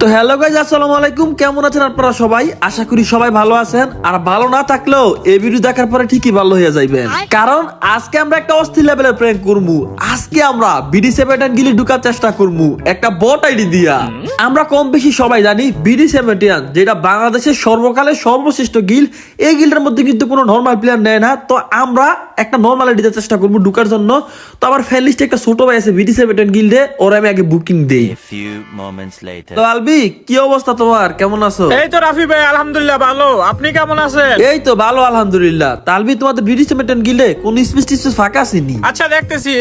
তো hello guys, আসসালামু আলাইকুম। কেমন আছেন আপনারা সবাই? আশা করি সবাই ভালো আছেন। আর ভালো না থাকলেও এই ভিডিও দেখার পরে ঠিকই ভালো হয়ে যাইবেন, কারণ আজকে আমরা একটা অস্থির লেভেলের প্র্যাঙ্ক করবো। আজকে আমরা BD7 গিলে ঢুকার চেষ্টা করবো একটা বট আইডি দিয়া। আমরা কম বেশি সবাই জানি BD7 যেটা বাংলাদেশের সর্বকালের সর্বশ্রেষ্ঠ গিল। এই গিল্ডের মধ্যে কিন্তু কোনো নর্মাল প্লেয়ার নেয় না। তো আমরা একটা নর্মাল আইডিতে চেষ্টা করবো ঢুকার জন্য। তো আমার ফ্যান লিস্টে একটা ছোট ভাই আছে BD7 গিল্ডে, ওরা আমি আগে বুকিং দেই। তো আলবি, কি অবস্থা তোমার? কেমন আছো? এই তো রাফি ভাই, আলহামদুলিল্লাহ ভালো। আপনি কেমন আছেন? এই তো ভালো, আলহামদুলিল্লাহ। তালবি, তোমাদের BD7 গিল্ডে কোন স্পেস ফাঁকা আসেনি? আচ্ছা দেখতেছি।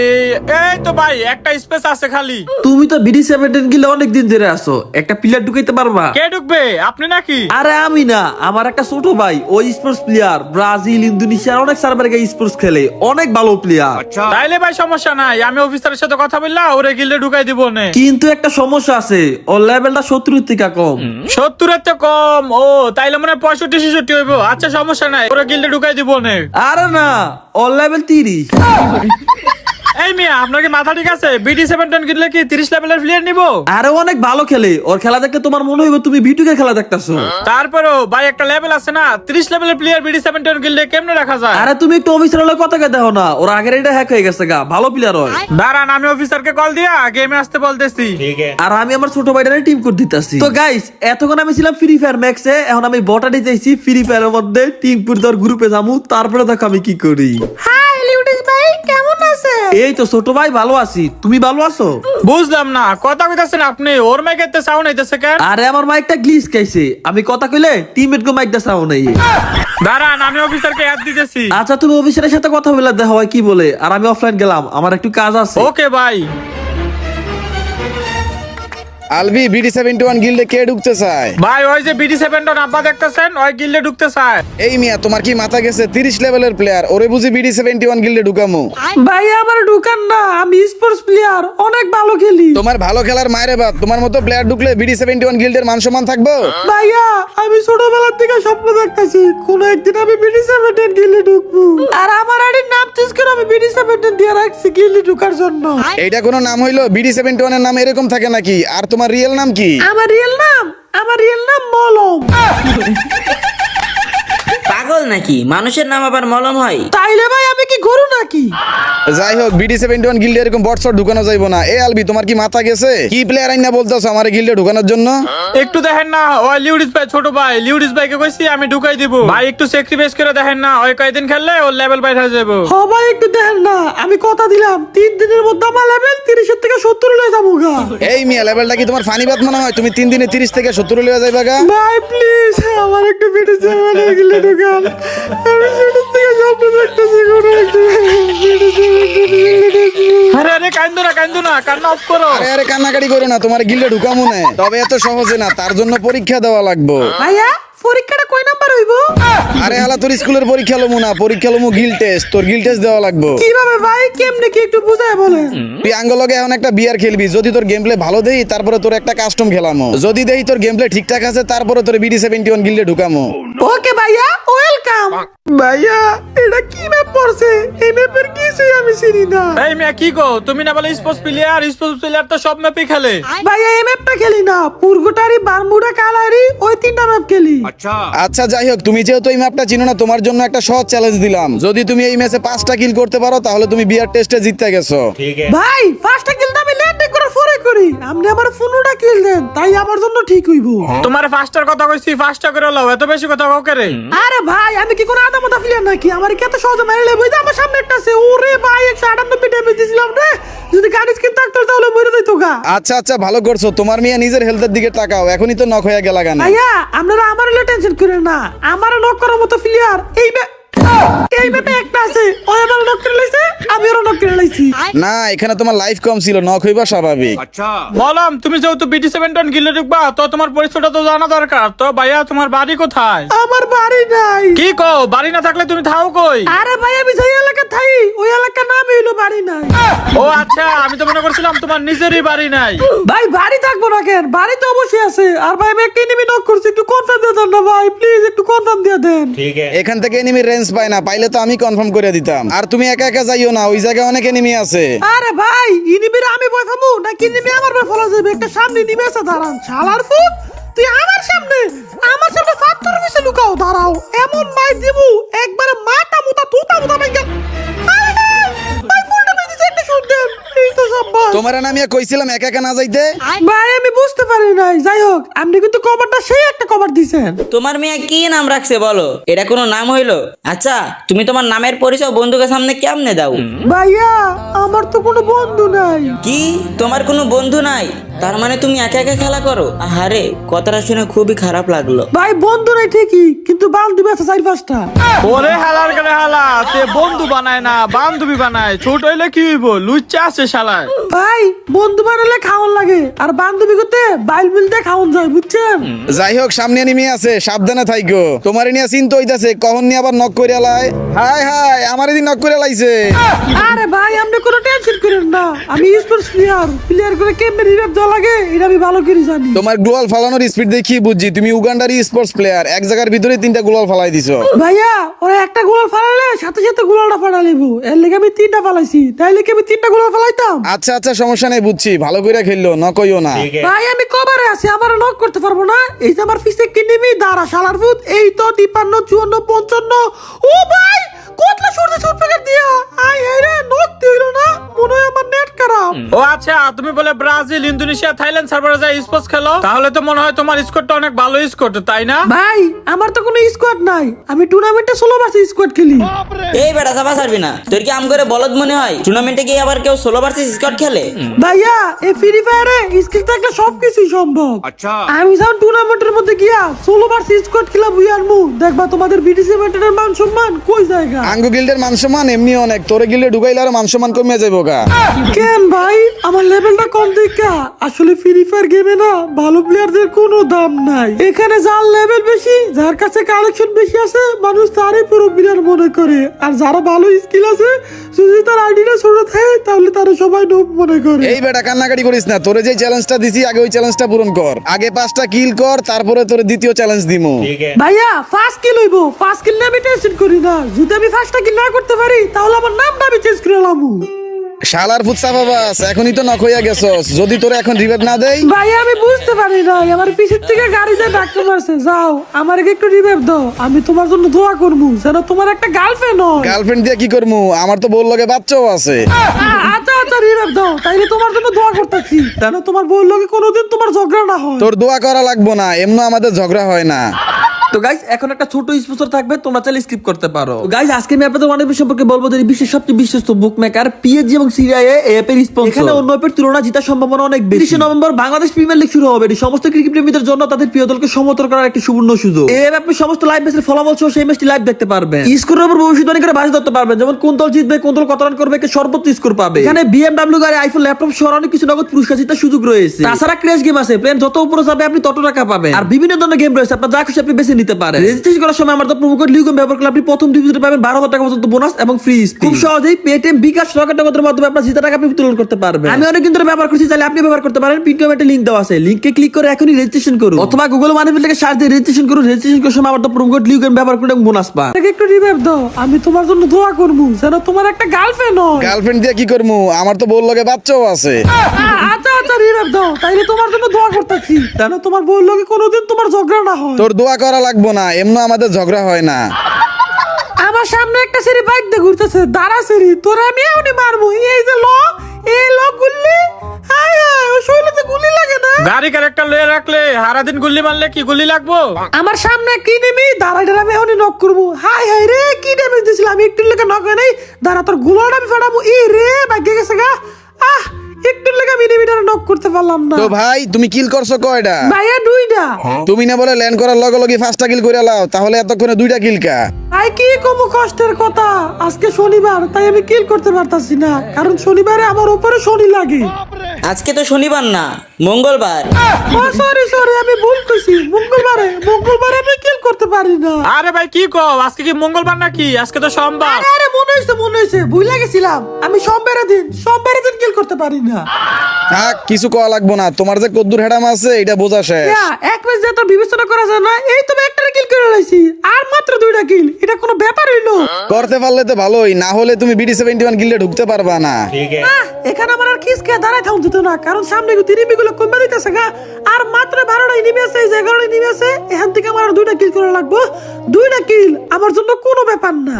এই তো ভাই একটা স্পেস আছে খালি। তুমি তো BD7 গিল্ডে অনেক দিন ধরে আছো, একটা প্লেয়ার ঢুকাইতে পারবা? কে ঢুকবে? আপনি নাকি? আরে আমি না, আমার একটা ছোট ভাই, ওই স্পোর্টস প্লেয়ার, ব্রাজিল ইন্দোনেশিয়ার অনেক সার্ভারে গিয়ে স্পোর্টস খেলে, অনেক ভালো প্লেয়ার। তাইলে ভাই সমস্যা নাই, আমি অফিসারের সাথে কথা বললাম ওরে গিল্ডে ঢুকাই দিব নে। কিন্তু একটা সমস্যা আছে, ওর লেভেলটা 70 থেকে কম। 70-এর তো কম? ও তাইলে মনে হয় 65-66 হইব। আচ্ছা সমস্যা নাই, ওরে গিল্ডে ঢুকাই দিব নে। আরে না, ওর লেভেল 30। এই মিয়া, আপনার কি মাথা ঠিক আছে? BD7 গিল্ডে কি 30 লেভেলের প্লেয়ার নিব? আরে অনেক ভালো খেলে, ওর খেলা দেখলে তোমার মনে হইবে তুমি ভিডিওকে খেলা দেখতাছো। তারপরেও ভাই একটা লেভেল আছে না, 30 লেভেলের প্লেয়ার BD7 গিল্ডে কেমনে রাখা যায়? আরে তুমি একটু অফিসার হলে কথাকে দেখো না, ওর আগের এটা হ্যাক হয়ে গেছে গা, ভালো প্লেয়ার হয়। দাঁড়ান, আমি অফিসারকে কল দিয়া গেমে আসতে বলতেছি। আর আমি আমার ছোট ভাইটারে টিম কোড দিতেছি। তো গাইস, এতক্ষণ আমি ছিলাম ফ্রি ফায়ার ম্যাক্সে, এখন আমি বটাডি চাইছি ফ্রি ফায়ারের মধ্যে টিম কোড দেওয়ার গ্রুপে যামু, তারপরে দেখো আমি কি করি। হাই লিউডিস ভাই, কেমন আছে? এই তো ছোট ভাই, ভালো আছি। তুমি ভালো আছো? বুঝলাম না, কথা কইতাছেন আপনি? ওর মাইকেতে সাউন্ড হইতেছে কেন? আরে আমার মাইকটা গ্লিচ খাইছে, আমি কথা কইলে টিমমেট গো মাইকটা সাউন্ড নাই। দাঁড়ান, আমি অফিসারকে অ্যাড দিতেছি। আচ্ছা, তুমি অফিসারের সাথে কথা বলে দেখো ভাই কি বলে, আর আমি অফলাইন গেলাম, আমার একটু কাজ আছে। ওকে ভাই। আলবি, BD7 গিল্ডে কে ঢুকতে চায়? ভাই ওই যে BD7 আব্বা দেখতেছেন, ওই গিল্ডে ঢুকতে চায়। এই মিয়া, তোমার কি মাথা গেছে? 30 লেভেলের প্লেয়ার, ওরে বুঝি BD7 গিল্ডে ঢুকামু? ভাই আমার ঢুকান না, আমি স্পোর্টস প্লেয়ার, অনেক ভালো খেলি। তোমার ভালো খেলার মায়ের বাপ, তোমার মতো প্লেয়ার ঢুকলে BD7 গিল্ডের মান সম্মান থাকবো? ভাইয়া, আমি ছোটবেলার থেকে স্বপ্ন দেখতেছি কোন একদিন আমি BD7 গিল্ডে ঢুকবো, আর আমার আইডির নাম চুজ করে আমি BD7 দিয়ে রাখছি গিল্ডে ঢুকার জন্য। এইটা কোনো নাম হইলো? BD7 এর নাম এরকম থাকে নাকি? আর তোমার রিয়েল নাম কি? আমার রিয়েল নাম মলম। পাগল নাকি? মানুষের নাম আবার মলম হয়? তাইলে ভাই আমি কি গরু নাকি? যাই হোক, BD7 গিল্ডে এরকম বটসট ঢুকানো যাইবো না। এ আলবি, তোমার কি মাথা গেছে? কি প্লেয়ার আইনা বলতেছো আমার গিল্ডে ঢুকানোর জন্য? একটু দেখেন না, ওই লিউডিস ভাই, ছোট ভাই লিউডিস ভাইকে কইছি আমি ঢুকাই দিব। ভাই একটু স্যাক্রিফাইস করে দেখেন না, ওই কয়দিন খেললে ওর লেভেল বাইরে হয়ে যাবে। হ ভাই, একটু দেখেন না, আমি কথা দিলাম 3 দিনের মধ্যে আমার লেভেল 30 থেকে 70 লয়ে যাবো গা। এই মিয়া, লেভেলটা কি তোমার ফানি বাত মনে হয়? তুমি 3 দিনে 30 থেকে 70 লয়ে যাইবা গা? ভাই প্লিজ, আমার একটু BD7 গিল্ডে ঢুকান। আমি ছোট থেকে স্বপ্ন দেখতেছি কোন একদিন BD7 গিল্ডে ঢুকবো। আরে আরে, কান্দো না, কান্না অফ করো। আরে আরে, কান্নাকাটি করো না, তোমার গিল্ডে ঢুকামু না। তবে এত সহজে না, তার জন্য পরীক্ষা দেওয়া লাগবে। ভাইয়া, পরীক্ষাটা কয় নাম্বার হইবো? আরে হালা, তোর স্কুলের পরীক্ষা লমু না, পরীক্ষা লমু গিল্ড টেস্ট। তোর গিল্ড টেস্ট দেওয়া লাগবে। কিভাবে ভাই, কেমনে কি একটু বুঝায় বলেন। তুই আঙ্গলগে এখন একটা বিয়ার খেলবি, যদি তোর গেম প্লে ভালো দেই তারপরে তোর একটা কাস্টম খেলামো। যদি দেই তোর গেম প্লে ঠিকঠাক আছে তারপরে তোর BD7 গিল্ডে ঢুকামো। ওকে ভাইয়া, ওয়েলকাম। ভাইয়া, এটা কি ম্যাপ পড়ছে? এই ম্যাপের কিছুই আমি চিনি না। এই মিয়া কি গো, তুমি না বলে স্পোর্টস প্লেয়ার তো সব ম্যাপই খেলে। ভাইয়া, এই ম্যাপটা খেলি না, পুরগুটারি, বারমুডা, কালারি, ওই 3টা ম্যাপ খেলি। আচ্ছা যাই হোক, তুমি যেহেতু এই ম্যাপটা চিনো না, তোমার জন্য একটা সহজ চ্যালেঞ্জ দিলাম। যদি তুমি এই ম্যাচে 5টা কিল করতে পারো তাহলে তুমি বিয়ার টেস্টে জিততে গেছো। ভাই, ফার্স্টটা কিলটা আমি ল্যান্ডিং করার পরে করি, আপনি আমার 15টা কিল দেন, তাই আমার জন্য ঠিক হইব। তোমার ফাস্টার কথা কইছি, ফাস্টটা করে লও, এত বেশি কথা কাও করে। আরে ভাই, আমি কি কোনো আদামতা প্লেয়ার নাকি? আমার কি এত সহজে মেরে লেবো? এই যে আমার সামনে একটা আছে, ওরে ভাই 198 ড্যামেজ দিছিলাম রে। যদি গাড়ি স্কিন থাকতো তাহলে মরে যাইতো গা। আচ্ছা আচ্ছা, ভালো করছো। তোমার মিয়া নিজের হেলথের দিকে তাকাও, এখনই তো নক হয়ে গেলা গানে। ভাইয়া, আপনারা আমার টেনশন করেন না, আমার নক করার মতো প্লেয়ার এই ম্যাপে একটা আছে, ও আমার নক করে লাইছে, আমি ওর নক করে লাইছি। না, এখানে তোমার লাইফ কম ছিল, নক হইবা স্বাভাবিক। বললাম তুমি যেহেতু BD7 গিল্ডে ঢুকবা, তো তোমার পরিচয়টা তো জানা দরকার। তো ভাইয়া, তোমার বাড়ি কোথায়? আমার বাড়ি নাই। কি কো, বাড়ি না থাকলে তুমি থাও কই? আরে ভাই, আমি যেই এলাকা থাই ওই এলাকার নামই হইলো বাড়ি নাই। ও আচ্ছা, আমি তো মনে করছিলাম তোমার নিজেরই বাড়ি নাই। ভাই বাড়ি থাকবো না কেন? বাড়ি তো অবশ্যই আছে। আর ভাই, আমি একটা এনিমি নক করছি, একটু কনফার্ম দিয়ে দেন না ভাই, প্লিজ একটু কনফার্ম দিয়ে দেন। এখান থেকে এনিমির রেঞ্জ পায় না, পাইলে তো আমি কনফার্ম করে দিতাম। আর তুমি একা একা যাইও না, ওই জায়গায় অনেক এনিমি আছে। আরে ভাই ইনিমিরে আমি ভয় পাবো নাকি ইনিমি আমার ভয় ফলা যাবে? একটা সামনে নিমে আছে, দাঁড়ান শালার ফুট। তুই আমার সামনে পাথর মিশে লুকাও, দাঁড়াও এমন মাই দিব একবারে মাথা মুতা তুতা মুতা ভাঙ্গা। ভাই ফুলটা মেজিছে একটা শুট দেন। এই তো সব ভাই। তোমার আমি কইছিলাম একা একা না যাইতে। ভাই আমি বুঝতে পারি নাই, যাই হোক আপনি কিন্তু কভারটা সেই একটা কভার দিছেন। তোমার মেয়ে কি নাম রাখছে বলো? এটা কোনো নাম হইলো? আচ্ছা তুমি তোমার নামের পরিচয় বন্ধুকে সামনে কেমনে দাও? ভাইয়া আমার তো কোনো বন্ধু নাই। কি তোমার কোনো বন্ধু নাই? তার মানে তুমি একা একা খেলা করো? আহারে, কথাটা শুনে খুবই খারাপ লাগলো। ভাই বন্ধু নাই ঠিকই, কিন্তু বান্ধবী আছে 4-5টা। ওরে হালার গেলে হালা, তে বন্ধু বানায় না বান্ধবী বানায়। ছোট হইলে কি হইব, লুচ্চা আছে শালায়। ভাই বন্ধু বানালে খাওয়ান লাগে, আর বান্ধবী করতে বাইল বিল দিয়ে খাওয়ান যায়, বুঝছেন? যাই হোক সামনে এনিমি আছে, সাবধানে থাইকো। তোমার নিয়ে চিন্তা হইতাছে কখন নিয়ে আবার নক করে লাই। হাই হাই, আমার এদিন নক করে লাইছে। আরে ভাই আপনি কোনো টেনশন করেন না, আমি স্পোর্টস প্লেয়ার করে কেমনে রিভাইভ দেওয়া লাগে এটা আমি ভালো করে জানি। তোমার গ্লোয়াল ফালানোর স্পিড দেখি বুঝছি তুমি উগান্ডার স্পোর্টস প্লেয়ার। এক জায়গার ভিতরে 3টা গ্লোয়াল ফালাই দিছো। ভাইয়া ওরা একটা গোলাল ফালালে সাথে সাথে গোলালটা ফাটা লিব, এর লেগে আমি 3টা ফালাইছি। তাইলে কি আমি 3টা গোলাল ফালাইতাম? আচ্ছা আচ্ছা সমস্যা নেই, বুঝছি। ভালো করে খেললো, নকইও না। ভাই আমি কভারে আছি, আমার নক করতে পারবো না। এই যে আমার পিছে কিনিমি দাঁড়া শালার ফুট। এই তো 53, 54, 55। ও ভাই কতলা সরতে সুট প্যাকেট দিয়া। আই হাই রে, নক দিলো না, মনে হয় আমার নেট খারাপ। ও আচ্ছা, তুমি বলে ব্রাজিল, ইন্দোনেশিয়া, থাইল্যান্ড সার্ভারে যাই স্পোর্টস খেলো? তাহলে তো মনে হয় তোমার স্কোরটা অনেক ভালো স্কোর, তাই না? ভাই আমার তো কোনো স্কোয়াড নাই, আমি টুর্নামেন্টে 16 ভার্সেস স্কোয়াড খেলি। এই বেটা চাপা ছাড়বি না, তোর কি আম করে বলদ মনে হয়? টুর্নামেন্টে গিয়ে আবার কেউ 16 ভার্সেস স্কোয়াড খেলে? ভাইয়া এই ফ্রি ফায়ারে স্কিল থাকলে সবকিছুই সম্ভব। আমি যখন টুর্নামেন্টের মধ্যে গিয়া 16 ভার্সেস স্কোয়াড খেলা বুইয়ারমু, দেখবা তোমাদের বিটিসি মেন্টেনের মান সম্মান কই জায়গা। আঙ্গু গিল্ডের মান সম্মান এমনি অনেক, তোরে গিল্ডে ঢুকাইলে আর মান সম্মান কমে যাবো গা। কেন ভাই আমার লেভেলটা কম দেখা? আসলে ফ্রি ফায়ার গেমে না ভালো প্লেয়ারদের কোনো দাম নাই। এখানে যার লেভেল বেশি, যার কাছে কালেকশন বেশি আছে, মানুষ তারই পুরো প্লেয়ার মনে করে। আর যারা ভালো স্কিল আছে, যদি তার আইডিটা ছোট থাকে তাহলে তারা সবাই নোব মনে করে। এই বেটা কান্নাকাটি করিস না, তোরে যে চ্যালেঞ্জটা দিছি আগে ওই চ্যালেঞ্জটা পূরণ কর। আগে 5টা কিল কর, তারপরে তোরে দ্বিতীয় চ্যালেঞ্জ দিমু। ভাইয়া ফার্স্ট কিল হইব, ফার্স্ট কিল নিয়ে আমি টেনশন করি না। যদি আমি ফার্স্টটা কিল না করতে পারি তাহলে আমার নামটা আমি চেঞ্জ করে লামু। শালার ফুটসা বাবাস, এখনই তো নক হইয়া গেছস। যদি তোরে এখন রিভাইভ না দেই। ভাইয়া আমি বুঝতে পারি না, আমার পিছের থেকে গাড়িতে ডাক্তার মারছে। যাও আমার একটু রিভাইভ দাও, আমি তোমার জন্য দোয়া করবো যেন তোমার একটা গার্লফ্রেন্ড হয়। গার্লফ্রেন্ড দিয়ে কি করমু? আমার তো বউর লগে বাচ্চাও আছে। আচ্ছা আচ্ছা রিভাইভ দাও, তাইলে তোমার জন্য দোয়া করতেছি যেন তোমার বউর লগে কোনোদিন তোমার ঝগড়া না হয়। তোর দোয়া করা লাগবো না, এমন আমাদের ঝগড়া হয় না। তো গাইস এখন একটা ছোট স্পন্সর থাকবে, তোমরা চাইলে স্কিপ করতে পারো। গাইস আজকে আমি আপনাদের অনেক বেশি সম্পর্কে বলবো যে বিশ্বের সবচেয়ে বিশ্বস্ত বুকমেকার পিএসজি এবং সিরিয়াএ অ্যাপের স্পন্সর। এখানে অন্য অ্যাপের তুলনায় জেতার সম্ভাবনা অনেক বেশি। 30 নভেম্বর বাংলাদেশ প্রিমিয়ার লিগ শুরু হবে। এটি সমস্ত ক্রিকেট প্রেমীদের জন্য তাদের প্রিয় দলকে সমর্থন করার একটি সুবর্ণ সুযোগ। এই অ্যাপে আপনি সমস্ত লাইভ ম্যাচের ফলাফল সহ সেই ম্যাচটি লাইভ দেখতে পারবেন। স্কোরের উপর ভবিষ্যৎবাণী করে বাজি ধরতে পারবেন, যেমন কোন দল জিতবে, কোন দল কত রান করবে, কে সর্বোচ্চ স্কোর পাবে। এখানে বিএমডব্লিউ গাড়ি, আইফোন, ল্যাপটপ সহ অনেক কিছু নগদ পুরস্কার জেতার সুযোগ রয়েছে। তাছাড়া ক্র্যাশ গেম আছে, প্লেন যত উপরে যাবে আপনি তত টাকা পাবেন। আর বিভিন্ন ধরনের গেম রয়েছে, আপনার যা খুশি আপনি বেছে নিতে পারেন। রেজিস্ট্রেশন করার সময় আমাদের প্রোমো কোড লিউগেম ব্যবহার করলে আপনি প্রথম 2 ভিডিওতে পাবেন 12,000 টাকা পর্যন্ত বোনাস এবং ফ্রি স্পিন। খুব সহজেই পেটিএম, বিকাশ, রকেট নগদের মাধ্যমে আপনার জিতা টাকা আপনি উত্তোলন করতে পারবেন। আমি অনেক দিন ধরে ব্যবহার করছি, চাইলে আপনি ব্যবহার করতে পারেন। পিন কমেন্টে লিংক দেওয়া আছে, লিংকে ক্লিক করে এখনই রেজিস্ট্রেশন করুন, অথবা গুগল মানিফিল থেকে সার্চ দিয়ে রেজিস্ট্রেশন করুন। রেজিস্ট্রেশন করার সময় আমাদের প্রোমো কোড লিউগেম ব্যবহার করলে বোনাস পান। একটু রিভাইভ দাও, আমি তোমার জন্য দোয়া করবো যেন তোমার একটা গার্লফ্রেন্ড হয়। গার্লফ্রেন্ড দিয়ে কি করমু? আমার তো বউর লগে বাচ্চাও আছে। আচ্ছা আচ্ছা রিভাইভ দাও, তাইলে তোমার জন্য দোয়া করতেছি যেন তোমার বউর লগে কোনোদিন তোমার ঝগড়া না হয়। তোর দোয়া করা লাগবো না, এমন আমাদের ঝগড়া হয় না। আমার সামনে একটা সেরি বাইক দিয়ে ঘুরতেছে, দাঁড়া সেরি তোরা আমি এমনি মারবো। এই যে এই গুল্লি, হায় হায় ও শরীরে গুলি লাগে না। গাড়ি ক্যারেক্টার লয়ে রাখলে সারাদিন গুল্লি মারলে কি গুলি লাগবো? আমার সামনে কি নেমি দাঁড়াইটা আমি এখনই নক করবো। হায় হায় রে কি ড্যামেজ দিয়েছিলাম, আমি একটু লেগে নক হয় নাই। দাঁড়া তোর গুলোটা আমি ফাটাবো। এই রে বাইকে গেছে গা। আহ একটু লেগে আমি নেমিটারে নক করতে পারলাম না। তো ভাই তুমি কিল করছো কয়টা? ভাইয়া 2টা। তুমি না বলে ল্যান্ড করার লগে লগে 5টা কিল করে লাও, তাহলে এতক্ষণে 2টা কিল কা? ভাই কি কম কষ্টের কথা, আজকে শনিবার তাই আমি কিল করতে পারতাছি না, কারণ শনিবারে আমার উপরে শনি লাগে। আজকে তো শনিবার না, মঙ্গলবার। ও সরি সরি আমি ভুল কইছি, মঙ্গলবারে আমি কিল করতে পারি না। আরে ভাই কি কও, আজকে কি মঙ্গলবার নাকি? আজকে তো সোমবার। আরে মনে হয়েছে ভুলে গেছিলাম। আমি সোমবারের দিন কিল করতে পারি না। হ্যাঁ, কিছু কওয়া লাগবো না, তোমার যে কদ্দুর হেডাম আছে এটা বোঝা শেষ। এক ম্যাচ যে তোর বিবেচনা করা যায় না, এই তো একটা কিল করে লাইছি আর মাত্র 2টা কিল, এটা কোনো ব্যাপার হইলো? করতে পারলে তো ভালোই, না হলে তুমি BD71 গিল্ডে ঢুকতে পারবা না। এখানে আমার আর কিস খেয়ে দাঁড়ায় থাকুন দিত না, কারণ সামনে তিরিমিগুলো কমে দিতেছে গা। আর মাত্র 12টা এনিমি আছে, এই যে 11টা এনিমি আছে, এখান থেকে আমার আর 2টা কিল করা লাগবে। 2টা কিল আমার জন্য কোনো ব্যাপার না।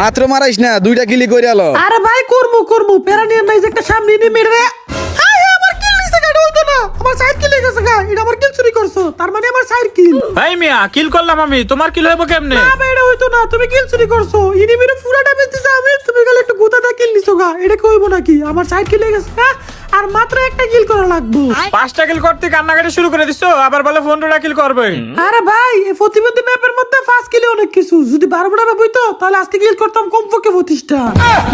মাত্র মারাইস না, 2টা কিলি করে আলো। আরে ভাই করমু প্যারা নিয়ে নাই যে একটা সামনে এনিমি রে। হাই আমার কিল নিছে গাড়ি হইতো না, আমার সাইড কিল গেছে গা, এটা আমার কিল চুরি করছো, তার মানে আমার সাইড কিল। ভাই মিয়া কিল করলাম আমি, তোমার কিল হইব কেমনে? না ভাই এটা হইতো না, তুমি কিল চুরি করছো। এনিমির পুরো ড্যামেজ দিছে আমি, তুমি গেলে একটু গোতা দা কিল নিছো গা, এটা কি হইব নাকি? আমার সাইড কিল গেছে গা, আর মাত্র একটা কিল করা লাগবে। 5টা কিল করতে কান্নাকাটি শুরু করে দিছো, আবার বলে 15টা কিল করবে। আরে ভাই এই প্রতিবন্ধী ম্যাপের মধ্যে 5 কিলো অনেক কিছু, যদি 12টা ম্যাপ হইতো তাহলে আজকে কিল করতাম কমপক্ষে 25টা।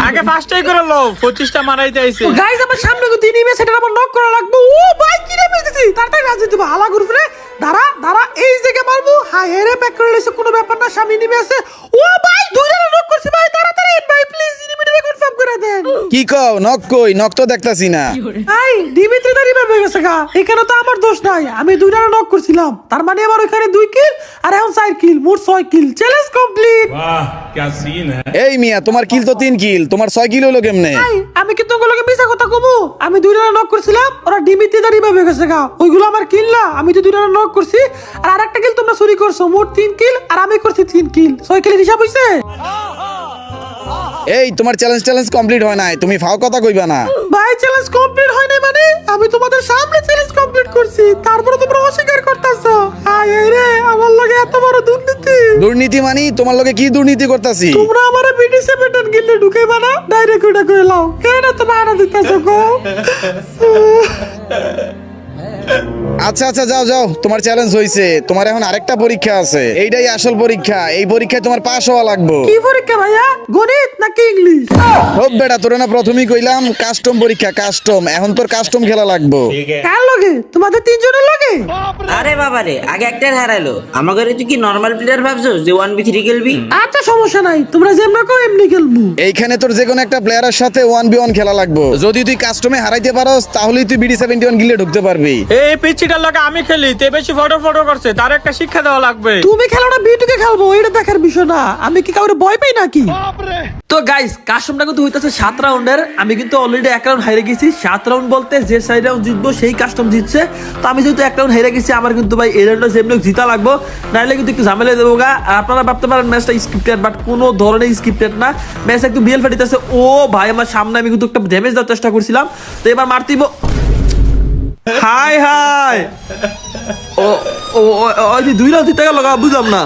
আগে 5টাই করে লো, 25টা মারাইতে আইছে। গাইস আমার সামনে গো তিন ইমেজ, সেটা আমার নক করা লাগবে। ও ভাই কি রে পেয়েছি, তাড়াতাড়ি রাজি দেব হালা গ্রুপ রে। দাঁড়া এই জায়গা মারবো। হাই হেরে ব্যাক করে লইছে, কোনো ব্যাপার না, সামনে নেমে আছে। ও ভাই দুইটা নক করছি ভাই, তাড়াতাড়ি ভাই প্লিজ ইনিমিটিকে কনফার্ম করে দেন। কি কও, নক কই? নক তো দেখতাছি না। ভাই ডিমিত্রি দাঁড়ি বের হয়ে গেছে গা, এখানে তো আমার দোষ নাই, আমি দুইটা নক করছিলাম, তার মানে আমার ওখানে 2 কিল আর এখন 4 কিল, মোট 6 কিল। Challenge complete. वाह क्या सीन है। এই মিয়া, তোমার কিল তো 3 কিল, তোমার 6 কিল হলো কেমনে? ভাই আমি কি তোমাগুলোকে মিছা কথা কমু? আমি দুইটা নক করছিলাম, ওরা ডিমিত্রি দাঁড়ি বের হয়ে গেছে গা, ওইগুলো আমার কিল না, আমি তো দুইটা নক করছি আর আরেকটা কিল তোমরা চুরি করছো, মোট 3 কিল আর আমি করছি 3 কিল, 6 কিলের হিসাব হইছে। এই তোমার চ্যালেঞ্জ কমপ্লিট হয় নাই, তুমি ফাও কথা কইবা না। ভাই চ্যালেঞ্জ কমপ্লিট হয় নাই মানে? আমি তোমাদের সামনে চ্যালেঞ্জ কমপ্লিট করছি, তারপরে তোমরা অস্বীকার করতেছো। আয় রে আমার লগে এত বড় দুর্নীতি। দুর্নীতি মানি? তোমার লগে কি দুর্নীতি করতাছি? তোমরা আমারে BD71 গিল্ডে ঢুকাইবা না, ডাইরেক্ট ওটা কইলাও কেন তোমরা আনা দিতেছো গো? আচ্ছা যাও, তোমার চ্যালেঞ্জ হইছে, তোমার এখন আরেকটা পরীক্ষা আছে, এইটাই আসল পরীক্ষা, এই পরীক্ষায় তোমার পাস হওয়া লাগবে। কি পরীক্ষা ভাইয়া, গণিত নাকি ইংলিশ? হোক বেটা, তোরা না প্রথমেই কইলাম কাস্টম পরীক্ষা, কাস্টম, এখন তোর কাস্টম খেলা লাগবে। কার লগে? তোমাদের 3 জনের লগে? আরে বাবা রে, আগে একটাই হারাইলো। আমার ঘরে তুই কি নর্মাল প্লেয়ার ভাবছো যে 1v3 খেলবি? আচ্ছা সমস্যা নাই, তোমরা যেমন কো এমনি খেলবো। এইখানে তোর যে কোনো একটা প্লেয়ারের সাথে 1v1 খেলা লাগবে, যদি তুই কাস্টমে হারাইতে পারস তাহলেই তুই BD71 গিল্ডে ঢুকতে পারবি। এই পিচ্চিটার লাগে আমি খেলি, তে বেশি ফটো করছে, তার একটা শিক্ষা দেওয়া লাগবে। তুমি খেলো না বিটুকে খেলবো, এটা দেখার বিষয় না। আমি কি কাউরে ভয় পাই নাকি? তো গাইস কাস্টমটা কিন্তু হইতাছে 7 রাউন্ডের, আমি কিন্তু অলরেডি 1 রাউন্ড হারিয়ে গেছি। 7 রাউন্ড বলতে যে 4 রাউন্ড জিতবো সেই কাস্টম জিতছে, তো আমি যেহেতু 1 রাউন্ড হেরে গেছি, আমার কিন্তু ভাই এই রাউন্ডটা যেমনি হোক জিতা লাগবো, নাইলে কিন্তু একটু ঝামেলা দেবো গা। আর আপনারা ভাবতে পারেন ম্যাচটা স্ক্রিপ্টেড, বাট কোনো ধরনের স্ক্রিপ্টেড না, ম্যাচ একটু বিএল ফাটিতেছে। ও ভাই আমার সামনে আমি কিন্তু একটা ড্যামেজ দেওয়ার চেষ্টা করছিলাম, তো এবার মারতিব। হাই ও ও ওই যে 2 রাউন্ড জিতে গেল গা, বুঝলাম না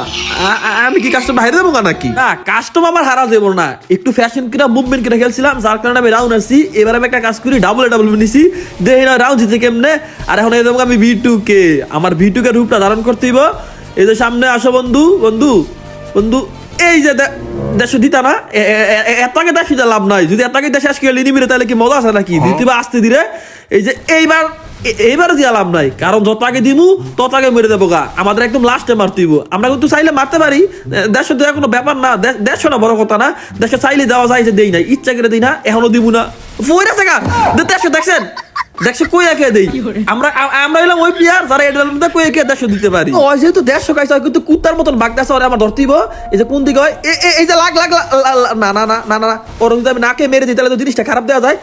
আমি কি কাস্টম হারিয়ে দেবো নাকি? না কাস্টম আমার হারা যাবো না, একটু ফ্যাশন কিনা মুভমেন্ট কিনা খেলছিলাম, যার কারণে আমি রাউন্ড আসছি। এবার আমি একটা কাজ করি, ডাবল নিছি, দেখি না রাউন্ড জিতে কেমনে। আর এখন এই দেবো আমি V2K, আমার V2K রূপটা ধারণ করতে হইব। এই যে সামনে আসো বন্ধু, এই যে দেশে দিতা না, এত আগে দেশে লাভ নাই, যদি এত আগে দেশে আসলে নিবিড়ে তাহলে কি মজা আছে নাকি? দিতে আসতে দিলে এই যে এইবারও দিয়া লাভ নাই, কারণ যত আগে দিমু তত আগে মেরে দেবো গা, আমাদের একদম লাস্টে মারতেইব। আমরা কিন্তু চাইলে মারতে পারি, দেড়শো দেওয়া কোনো ব্যাপার না, 150 না বড় কথা না, দেশে চাইলে দেওয়া যায়, যে দেই নাই, ইচ্ছা করে দিই না, এখনো দিব না। ফোর আছে গা 150, দেখছো কই একে দেই, আমরা হইলাম ওই প্লেয়ার যারা এডের মধ্যে কই একে 150 দিতে পারি। ও যেহেতু 150 গাইছে, কিন্তু কুত্তার মতন বাগদাছে, ওরে আমার ধরতেইব। এই যে কোন দিকে হয়, এই যে লাগ না ওর যদি আমি নাকে মেরে দিই তাহলে তো জিনিসটা খারাপ দেওয়া যায়,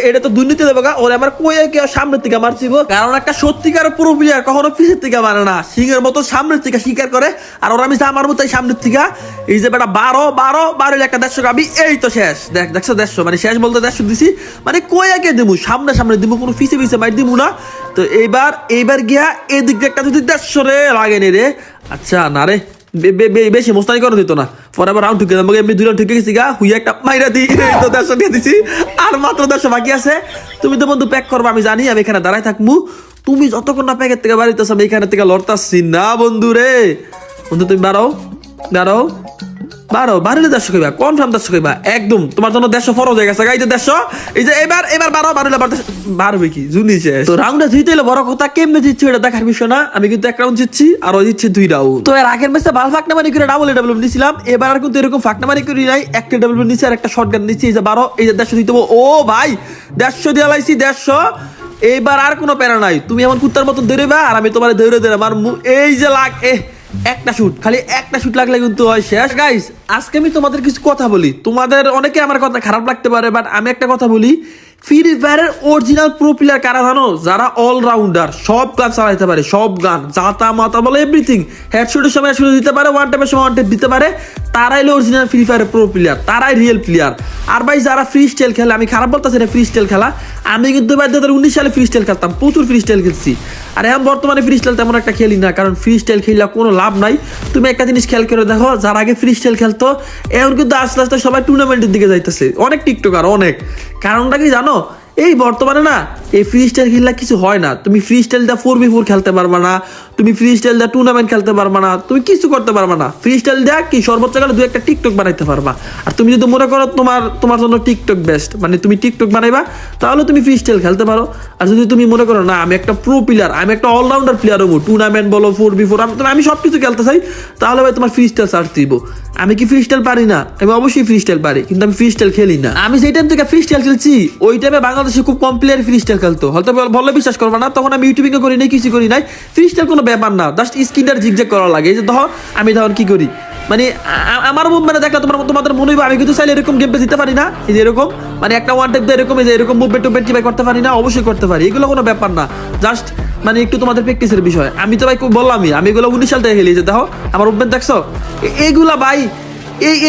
এটা তো দুর্নীতি দেবো গা। ওরে আমার কই একে সামনের থেকে মারছিব, কারণ একটা সত্যিকার পুরো প্লেয়ার কখনো পিছের থেকে মারে না, সিংহের মতো সামনের থেকে শিকার করে। আর ওরা আমি আমার মতো সামনের থেকে, এই যে বেটা 12 একটা 150 আমি এই তো শেষ, দেখছো 150 মানে শেষ বলতে 150 দিছি, মানে কই একে দেবো, সামনে দিব, কোনো পিছে মাইর দিব না। তো এইবার গিয়া এদিক একটা যদি 150 রে লাগেনি রে, আচ্ছা না রে বেশি মোস্তানি করা দিত না, পরে আবার রাউন্ড ঢুকে যাবো, এমনি 2 রাউন্ড ঢুকে গেছি গা, হুইয়া একটা মাইরা দিই, তো 150 দিয়ে দিছি, আর মাত্র 150 বাকি আছে। তুমি তো বন্ধু প্যাক করবো আমি জানি, আমি এখানে দাঁড়াই থাকবো, তুমি যতক্ষণ না প্যাকের থেকে বাড়িতেছ আমি এখানে থেকে লড়তাছি না বন্ধু রে। বন্ধু তুমি দাঁড়াও, বাড়িলে 150 কইবা, কনফার্ম 150 কইবা, একদম তোমার জন্য 150 ফরজ হয়ে গেছে। এই যে 150, এই যে এবার বাড়িলে বাড়বে কি জুনি শেষ। তো রাউন্ডে জিতে এলো বড় কথা, কেমনে জিতছি এটা দেখার বিষয় না। আমি কিন্তু 1 রাউন্ড জিতছি আর ও জিতছে 2 রাউন্ড। তো এর আগের ম্যাচে বাল ফাকনামানি করে ডাবল নিছিলাম, এবার আর কিন্তু এরকম ফাকনামানি করি নাই, একটা ডাবল নিছি আর একটা শটগান নিছি। এই যে 12, এই যে 150 দিতে। ও ভাই 150 দিয়ে লাইছি, 150। এইবার আর কোনো প্যারা নাই, তুমি এমন কুত্তার মতন দৌড়েবা আর আমি তোমার দৌড়ে আমার এই যে লাগ একটা শুট, খালি একটা শুট লাগলে কিন্তু হয় শেষ। গাইস আজকে আমি তোমাদের কিছু কথা বলি, তোমাদের অনেকে আমার কথা খারাপ লাগতে পারে, বাট আমি একটা কথা বলি, ফ্রি ফায়ারের অরিজিনাল প্রো প্লেয়ার কারা জানো? যারা অলরাউন্ডার, সব গান চালাইতে পারে, সব গান জাতা মাতা বলে এভরিথিং, হেডশটের সময় হেডশট দিতে পারে, ওয়ান ট্যাপের সময় ওয়ান ট্যাপ দিতে পারে, তারাই হলো অরিজিনাল ফ্রি ফায়ারের প্রো প্লেয়ার, তারাই রিয়েল প্লেয়ার। আর ভাই যারা ফ্রি স্টাইল খেলে, আমি খারাপ বলতেছি না ফ্রি স্টাইল খেলা, আমি কিন্তু ভাই 2019 সালে ফ্রি স্টাইল খেলতাম, প্রচুর ফ্রি স্টাইল খেলছি। আর এখন বর্তমানে ফ্রি স্টাইল তেমন একটা খেলি না, কারণ ফ্রি স্টাইল খেললে কোনো লাভ নাই। তুমি একটা জিনিস খেয়াল করে দেখো, যারা আগে ফ্রি স্টাইল খেলতো এখন কিন্তু আস্তে আস্তে সবাই টুর্নামেন্টের দিকে যাইতেছে, অনেক টিকটকার অনেক। কারণটা কি জানো? এই বর্তমানে না এই ফ্রি স্টাইল খেললে কিছু হয় না, তুমি ফ্রি স্টাইল দা 4v4 খেলতে পারবা না, তুমি ফ্রি স্টাইল দা টুর্নামেন্ট খেলতে পারবা না, তুমি কিছু করতে পারবা না। ফ্রি স্টাইল দেয়া কি সর্বোচ্চ গেলে 2-1টা টিকটক বানাইতে পারবা। আর তুমি যদি মনে করো তোমার জন্য টিকটক বেস্ট, মানে তুমি টিকটক বানাইবা, তাহলে তুমি ফ্রি স্টাইল খেলতে পারো। আর যদি তুমি মনে করো না আমি একটা প্রো প্লেয়ার, আমি একটা অলরাউন্ডার প্লেয়ার হবো, টুর্নামেন্ট বলো 4v4 আমি সবকিছু খেলতে চাই, তাহলে ভাই তোমার ফ্রি স্টাইল সার্চ দিব। আমি কি ফ্রি স্টাইল পারি না? আমি অবশ্যই ফ্রি স্টাইল পারি, কিন্তু আমি ফ্রি স্টাইল খেলি না। আমি যেই টাইম থেকে ফ্রি স্টাইল খেলছি ওই টাইমে বাংলাদেশে খুব কম প্লেয়ার ফ্রি স্টাইল খেলতো, হয়তো বললে বিশ্বাস করবে না, তখন আমি ইউটিউবিং করি নাই, কিছু করি নাই, ফ্রি স্টাইল কোনো ব্যাপার না, জাস্ট স্কিনটার জিগজ্যাগ করা লাগে। এই যে ধরো আমি তখন কি করি, মানে আমার মুভমেন্ট দেখলে তোমাদের মনে হইবে আমি কিন্তু চাইলে এরকম গেম দিতে পারি না, এই যে এরকম মানে একটা ওয়ান টাইপ এরকম, এই যে এরকম মুভমেন্ট টুভমেন্ট কি ভাই করতে পারি না? অবশ্যই করতে পারি, এগুলো কোনো ব্যাপার না, জাস্ট মানে একটু তোমাদের প্র্যাকটিসের বিষয়। আমি তো ভাই বললামই, আমি এগুলো 19 সাল থেকে খেলি। যে দেখো আমার মুভমেন্ট দেখছো, এইগুলা ভাই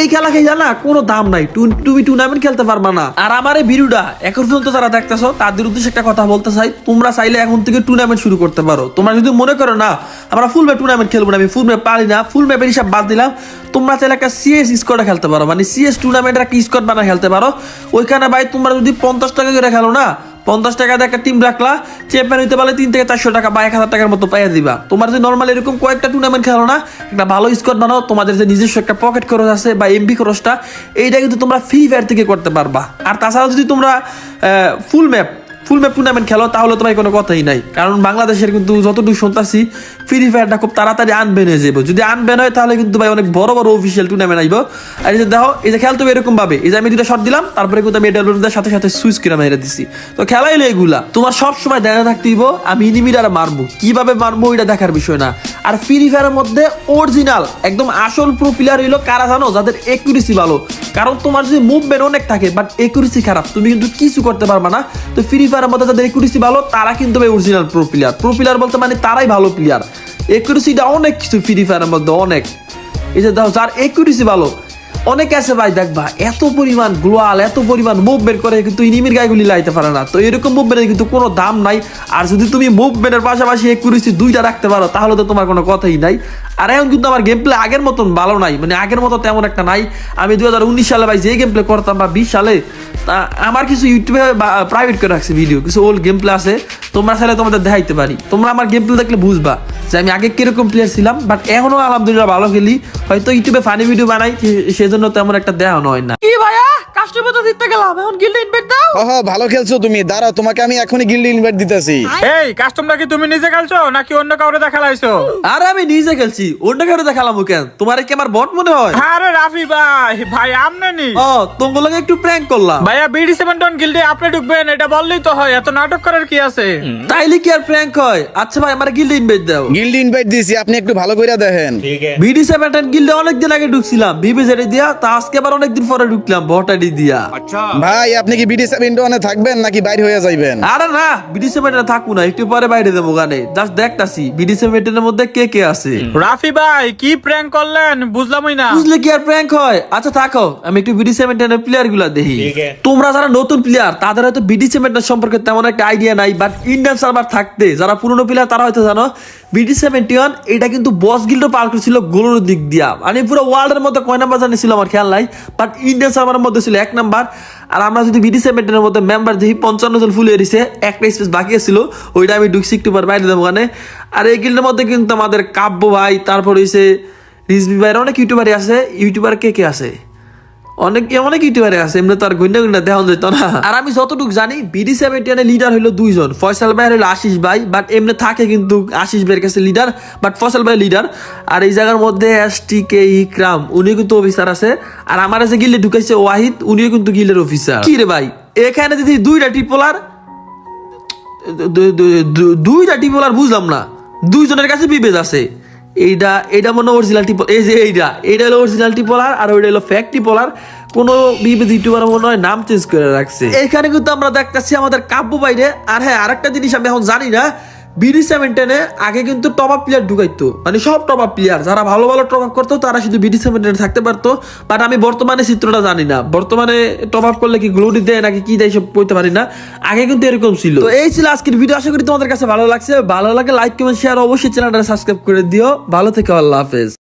এই খেলা খেলা না কোনো দাম নাই, তুমি টুর্নামেন্ট খেলতে পারবা না। আর আমার এই ভিডিওটা এখন পর্যন্ত যারা দেখতেছো তাদের উদ্দেশ্যে একটা কথা বলতে চাই, তোমরা চাইলে এখন থেকে টুর্নামেন্ট শুরু করতে পারো। তোমরা যদি মনে করো না আমরা ফুল ম্যাপ টুর্নামেন্ট খেলবো না, আমি ফুল ম্যাপ পারি না, ফুল ম্যাপের হিসাব বাদ দিলাম, তোমরা চাইলে একটা সিএস স্কোয়াডে খেলতে পারো, মানে সিএস টুর্নামেন্টের একটা স্কোয়াড বানা খেলতে পারো। ওইখানে ভাই তোমরা যদি 50 টাকা করে খেলো না, 50 টাকাতে একটা টিম রাখলা, চ্যাম্পিয়ন হইতে পারলে 3 থেকে 400 টাকা বা 1000 টাকার মতো পাইয়া দিবা। তোমার যদি নর্মাল এরকম কয়েকটা টুর্নামেন্ট খেলো না, একটা ভালো স্কোয়াড বানাও, তোমাদের যে নিজস্ব একটা পকেট খরচ আছে বা এমবি খরচটা, এইটা কিন্তু তোমরা ফ্রি ফায়ার থেকে করতে পারবা। আর তাছাড়া যদি তোমরা ফুল ম্যাপ টুর্নামেন্ট খেলো তাহলে তো ভাই কোনো কথাই নাই, কারণ বাংলাদেশের কিন্তু যতটুকু শুনতাছি ফ্রি ফায়ারটা খুব তাড়াতাড়ি আনব্যান হয়ে যাবো। যদি আনব্যান হয় তাহলে কিন্তু ভাই অনেক বড় বড় অফিসিয়াল টুর্নামেন্ট আইব। আর এই যে দেখো এই যে খেলতে এরকম ভাবে, এই যে আমি 2টা শট দিলাম, তারপরে কিন্তু আমি এটার সাথে সাথে সুইচ করে মেরে দিছি। তো খেলাইলে এগুলা তোমার সব সময় দেখা থাকতে দিব, আমি ইনিমিটার মারবো, কিভাবে মারবো এটা দেখার বিষয় না। আর ফ্রি ফায়ারের মধ্যে অরিজিনাল একদম আসল প্রো প্লেয়ার হইলো কারা জানো? যাদের একুরেসি ভালো, কারণ তোমার যদি মুভমেন্ট অনেক থাকে বাট একুরেসি খারাপ, তুমি কিন্তু কিছু করতে পারবা না। তো ফ্রি ফায়ারের মধ্যে যাদের একুরেসি ভালো তারা কিন্তু ভাই অরিজিনাল প্রো প্লেয়ার বলতে মানে তারাই ভালো প্লেয়ার। একুরেসিটা অনেক কিছু ফ্রি ফায়ারের মধ্যে অনেক, এই যে দেখো যার একুরেসি ভালো অনেকে আছে ভাই, দেখবা এত পরিমাণ গ্লোয়াল, এত পরিমাণ মুভমেন্ট করে কিন্তু ইনিমির গায়েগুলি লাইতে পারে না। তো এরকম মুভমেন্টের কিন্তু কোনো দাম নাই। আর যদি তুমি মুভমেন্টের পাশাপাশি একুরেসি 2টা রাখতে পারো তাহলে তো তোমার কোনো কথাই নাই। আর এখন কিন্তু আমার গেম প্লে আগের মতন ভালো নাই, মানে আগের মতো তেমন একটা নাই। আমি 2019 সালে ভাই যে গেম প্লে করতাম বা 20 সালে, তা আমার কিছু ইউটিউবে প্রাইভেট করে রাখছি ভিডিও, কিছু ওল্ড গেম প্লে আছে, তোমরা চাইলে তোমাদের দেখাইতে পারি। তোমরা আমার গেম প্লে দেখলে বুঝবা যে আমি আগে কিরকম প্লেয়ার ছিলাম, বাট এখনো আলহামদুলিল্লাহ ভালো খেলি। হয়তো ইউটিউবে ফানি ভিডিও বানাই, সেজন্য তেমন একটা দেখানো হয় না। কি ভাইয়া কাস্টমার তো দিতে গেলাম, এখন গিল্ডে ইনভাইট দাও। ওহো ভালো খেলছো তুমি, দাঁড়াও তোমাকে আমি এখনই গিল্ডে ইনভাইট দিতেছি। এই কাস্টমটা কি তুমি নিজে খেলছো নাকি অন্য কাউরে দেখালাইছো? আরে আমি নিজে খেলছি, অন্য কারো দেখালাম কেন? তোমার কি আমার বট মনে হয়? আরে রাফি ভাই আমনে নি? ও তোমাগুলোকে একটু প্র্যাঙ্ক করলাম। ভাইয়া BD7 টন গিল্ডে আপনি ঢুকবেন এটা বললেই তো হয়, এত নাটক করার কি আছে? তাইলে কি আর প্র্যাঙ্ক হয়? আচ্ছা ভাই আমার গিল্ডে ইনভাইট দাও। গিল্ডে ইনভাইট দিছি, আপনি একটু ভালো করে দেখেন। BD7 গিল্ডে অনেকদিন আগে ঢুকছিলাম বিবিজেডি দিয়া, তা আজকে আবার অনেকদিন পরে ঢুকলাম ভটাডি দিয়া। ভাই আপনি কি BD7 থাকবেন নাকি বাইরে হয়ে যাইবেন? আরে না BD7 থাকবো না, একটু পরে বাইরে দেবো গানে, জাস্ট দেখতাছি BD7 এর মধ্যে কে কে আছে। রাফি ভাই কি প্র্যাঙ্ক করলেন বুঝলামই না। বুঝলে কি আর প্র্যাঙ্ক হয়? আচ্ছা থাকো আমি একটু BD7 এর প্লেয়ার গুলা দেখি। তোমরা যারা নতুন প্লেয়ার তাদের হয়তো BD7 সম্পর্কে তেমন একটা আইডিয়া নাই, বাট ইন্ডিয়ান সার্ভার থাকতে যারা পুরনো প্লেয়ার তারা হয়তো জানো BD7 এটা কিন্তু বস গিল্ডও পার করছিল গোলের দিক দিয়া, মানে পুরো ওয়ার্ল্ডের মধ্যে কয় নাম্বার জানি ছিল আমার খেয়াল নাই, বাট ইন্ডিয়ান সার্ভারের মধ্যে ছিল 1 নাম্বার। আর আমরা যদি BD7 এর মধ্যে মেম্বার দেখি 55 জন ফুল এরিছে, একটা স্পেস বাকি ছিল, ওইটা আমি ঢুকছি একটু পর বাইরে দেবো ওখানে। আর এই গিল্ডের মধ্যে কিন্তু আমাদের কাব্য ভাই, তারপর হইছে রিজবি ভাইয়ের অনেক ইউটিউবারই আছে। ইউটিউবার কে কে আছে? অনেক ইউটিউবারে আছে, এমনি তো আর গুন্ডা দেখানো যেত না। আর আমি যতটুকু জানি BD17 লিডার হইলো দুইজন, ফয়সাল ভাই হইলো আশিস ভাই, বাট এমনি থাকে কিন্তু আশিস ভাইয়ের কাছে লিডার, বাট ফয়সাল ভাই লিডার। আর এই জায়গার মধ্যে STK ইকরাম উনি কিন্তু অফিসার আছে। আর আমার কাছে গিল্ডে ঢুকাইছে ওয়াহিদ, উনিও কিন্তু গিল্ডের অফিসার। কি রে ভাই, এখানে যদি দুইটা টিপোলার বুঝলাম না, দুইজনের কাছে বিভেদ আছে। এইটা মনে অরিজিনাল টিপল, এই যে এইটা হলো অরিজিনাল টিপলার আর ওইটা হলো ফেক টিপলার। কোনো বিভেদ ইউটিউবার মনে হয় নাম চেঞ্জ করে রাখছে। এখানে কিন্তু আমরা দেখতেছি আমাদের কাব্য বাইরে। আর হ্যাঁ, আরেকটা জিনিস আমি এখন জানি না, BD17 আগে কিন্তু টপ আপ প্লেয়ার ঢুকাইতো, মানে সব টপ আপ প্লেয়ার যারা ভালো টপ আপ করতো তারা শুধু BD17 থাকতে পারতো। বাট আমি বর্তমানে চিত্রটা জানি না, বর্তমানে টপ আপ করলে কি গ্লোরি দেয় নাকি কি দেয় সব বলতে পারি না। আগে কিন্তু এরকম ছিল। তো এই ছিল আজকের ভিডিও, আশা করি তোমাদের কাছে ভালো লাগছে। ভালো লাগে লাইক কমেন্ট শেয়ার, অবশ্যই চ্যানেলটা সাবস্ক্রাইব করে দিও। ভালো থেকো, আল্লাহ হাফেজ।